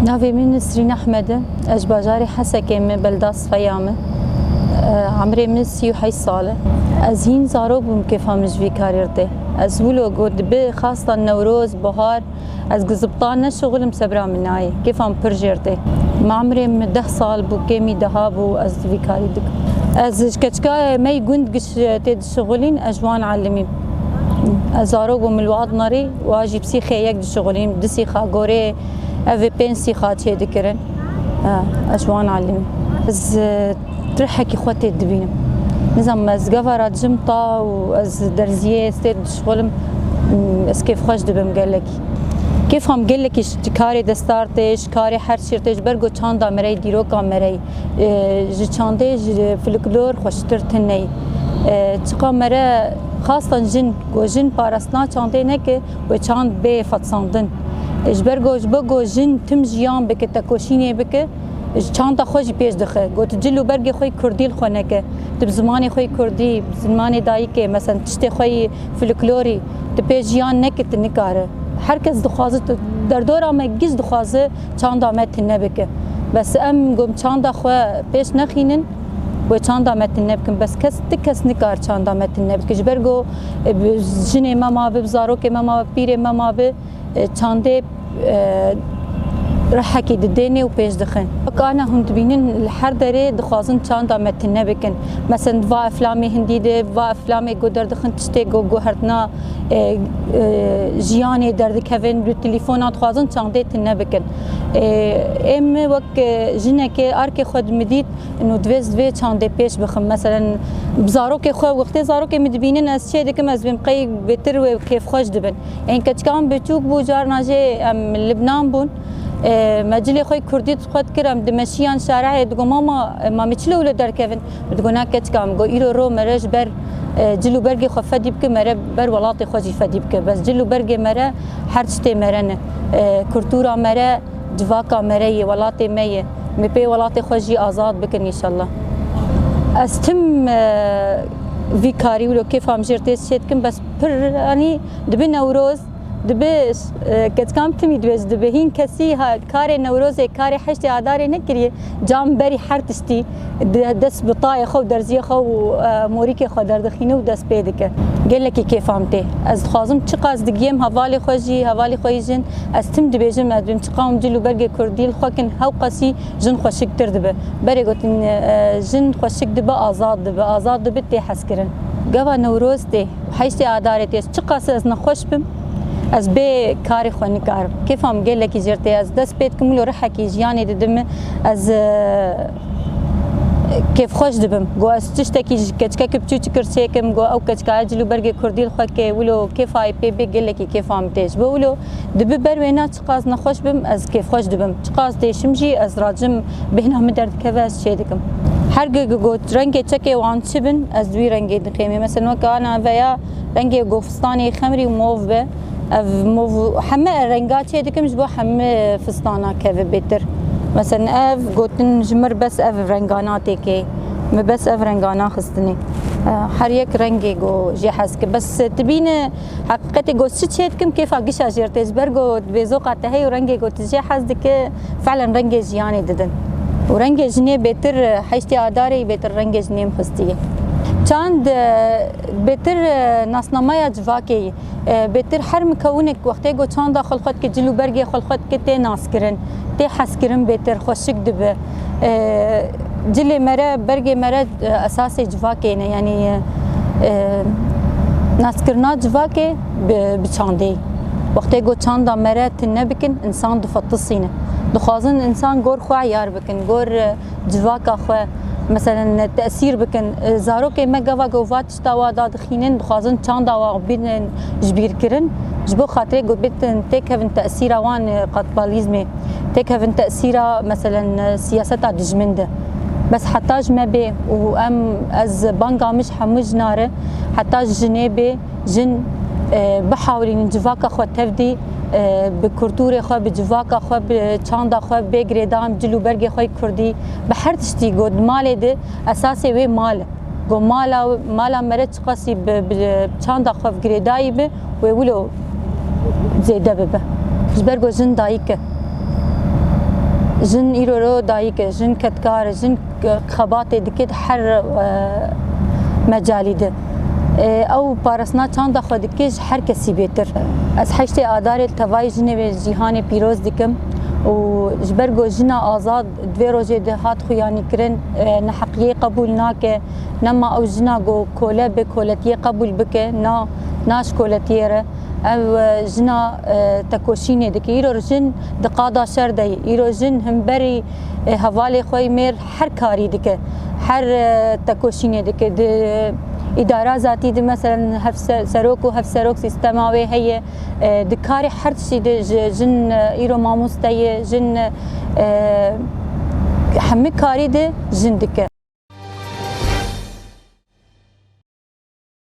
نافي من نسرين أحمد أجباجاري حسكي من بلداس فيامة. عمري من 36 سالة. از هین زارو بوم که فهمش وی کاریرده. از ولو گود به خاصة نوروز بهار از گزبطان نشغلم سبرا منای که فهم پرجرده. ما عمري من 10 سال بو كيمي دهابو از وی کاریدک. از كتكا ما يقند قش تد شغلين أجوان علمي. زارو بوم الواد ناري واجي بسيخة يك شغلين دسيخة غوري أفي بنسيخة تشي دكرن. أجوان علمي. از ترحكي خواتي دبينم. نظام از جوارات جمطة وأز درزية استيد شغلم اس كيف خوش دبم قالك كيف هم قالك كاري دستارتش كاري حرشيرتش برجو چاندا مري ديروكا مري جي چاندي جي فلكلور خوشتر تني تقا مرا خاصة جن وجن بارسنا چاندي نك وچاند بي فتساندن اجبرجو جبجو جن تم جيان بك تكوشيني بك چاندا خوش پیش دخه گوت جلو برگ خوی کردی خونکه تب زمانی خوی کردی زمانی دایی که مثلا تشتی خوی فلکلوری تب پیجیان نکت نکاره هر کس دخوازه در دور آمه گیز دخوازه چاندا مت نبکه بس ام گم چاندا خو پیش نخینن و چاندا مت نبکن بس کس نکار چاندا مت نبکه جبرگو جنه ماما بزارو که ماما پیر ماما به چانده رحكي دديني وبيش دخن أنا هم تبينين الحر دري دخوازن چاندا متن بكن مثلا فا افلامي هنديده فا افلامي قدر دخن تشتي جو هرتنا جياني درد كفن بالتليفونات خوازن چاندي تن بكن ام وقت جنك اركي خد مديد انه دويز في چاندي بيش بخم مثلا بزارو كي خو وقت زارو كي مدبينين اس شي دكم از بمقي بتر وكيف خوش دبن ان كان بتوك بو جارناجي ام لبنان بون مجلي خوي كردي تخد كرم دمشيان شارع دغ ماما ما مچلو له دركفن دغنا كتكام جو ايرو رو مرج بر جلو برگي خو فديبك مره بر ولاتي خوجي فديبك بس جلو برگي مره هرچتي مرن كرتورا مره جواكا مره ولاتي ميه مبي ولاتي خوجي آزاد بكن ان شاء الله استم في كاري ولو كيف هم جرتيس شتكم بس بر يعني دبي نوروز دبش كتكام تمي دبش دبهين كسي ها كاري نوروزي كاري حشتي عداري نكري جام بري حرتشتي دس بطاي خو درزي خو موريكي خو دردخينه ودس بيدك قال لك كيف فهمتي از خازم تشقاز دقيم هوالي خوجي هوالي خويجن از تم دبيجم ادم تقام جلو برگي كرديل خوكن هو قسي جن خوشك تردبه بري قلت جن خوشك دبه آزاد دبه تي حسكرن قوا نوروز تي حشتي عداري تي تشقاس از نخوش بم از به کاری خونی کار کیف هم گله کی جرته از دست پیت کملو رح کی جیانی ددم از کیف خوش دبم گو از تشتکی کچکا کپچو چکرچه کم گو او کچکا جلو برگ کردیل خو کی ولو کیف ای پی بی گله کی کیف هم تیج بولو دب بروینا چقاز نخوش بم از کیف خوش دبم چقاز دیشم جی از راجم بهنا مدرد کواس چه دکم هر گو رنگ چکی وان چبن از دوی رنگ دخیمه مثلا وکانا ویا رنگ گوفستانی خمری موف به موف حمى رنگات دكم جبو حمى فستانا كيف بيتر مثلا اف قوتن جمر بس اف رنگاناتي كي ما بس اف رنگانا خستني هر يك رنگي جو جي حسك بس تبين حقيقتي جو شتشيتكم كيف اقش اجرتج برغو بزوقته هي رنگي جو تجي حسدك فعلا رنگي جياني ددن ورنگي جني بيتر حشتي اداري بيتر رنگي جني خستيه چند بهتر ناسنامه جواکی بهتر هر مکونک وقتی گو چند داخل خود که جلو برگی خود که تی ناس کرن تی حس کرن بهتر خوشک دبه جلی مره برگی مره اساس جواکی نه یعنی ناس کرنا جواکی بچاندی وقتی گو چند مره تنه بکن انسان دفتسینه دخوازن انسان گور خو عیار بکن گور جواکا خو مثلا تأثير بكن زاروك ما جوا جوفات توا داد خينن بخازن چان دوا بين جبير كرن جبو خاطري جو بيتن تكفن تأثير وان قطباليزمي تكفن تأثير مثلا سياسة دجمنده بس حتى ما بي وام از بانكا مش حمج ناره حتى جنيبي جن بحاولين جواكا خو تفدي بكرتوري خو بجواكا خو بچاندا خو بگردام جلو برگي خو كردي بحر تشتي گود مال ده اساسي وي مال گو مالا مرت قاسي بچاندا خو بگرداي به ويولو زيده به جبرگو جن دايك جن ایرو رو دایک جن کتکار جن خبات دکید هر مجالی ده او پارسنا چند خود کش هر کسی بهتر از حشت آدار توای جن به جهان پیروز دکم و جبرگو جنا آزاد دوی روزه ده هات خویانی کرن نحقیه قبول ناکه نما او جنا گو کوله به کولتیه قبول بکه ناش کولتیه ره او جنا تکوشینه دکه ایرو جن دقادا شر دی ایرو جن هم بری حوالی خوی میر هر کاری دکه هر تکوشینه دکه اداره ذاتی ده مثلا هف سروک و هف سروک سیستماوی هي دکاری هر چی ده جن ایرو ماموستای جن همه کاری ده جن دکه